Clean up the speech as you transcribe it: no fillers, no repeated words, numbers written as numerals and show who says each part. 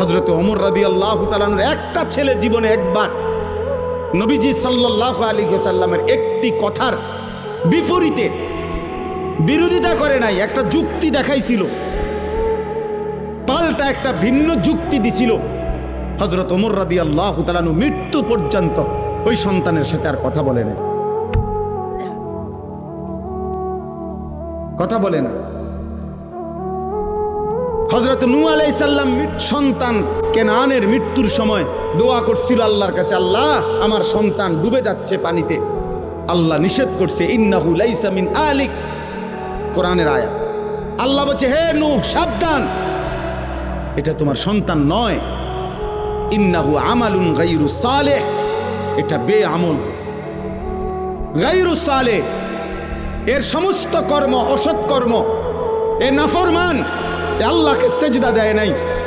Speaker 1: হযরত ওমর রাদিয়াল্লাহু তাআলা আনহুর একটা ছেলে জীবনে একবার নবীজি সাল্লাল্লাহু আলাইহি ওয়াসাল্লামের একটি কথার বিপরীতে বিরোধিতা করে নাই, একটা যুক্তি দেখাইছিল, পাল্টা একটা ভিন্ন যুক্তি দিছিল। হযরত ওমর রাদিয়াল্লাহু তাআলা আনহু মৃত্যু পর্যন্ত ওই সন্তানের সাথে আর কথা বলে না, কথা বলে না। হযরত নূহ আলাইহিস সালাম সন্তান কেনানের মৃত্যুর সময় দোয়া করছিল আল্লাহর কাছে, আল্লাহ আমার সন্তান ডুবে যাচ্ছে পানিতে। আল্লাহ নিষেধ করছে, ইন্নাহু লাইসা মিন আলিক, কোরআনের আয়াত। আল্লাহ বলছে, হে নূহ সাবধান, এটা তোমার সন্তান নয়। ইন্নাহু আমালুন গায়রু সালেহ, এটা বেআমল, গায়রু সালেহ, এর সমস্ত কর্ম অসৎ কর্ম, এ নাফরমান, আল্লাহকে সেজদা দেয় নাই।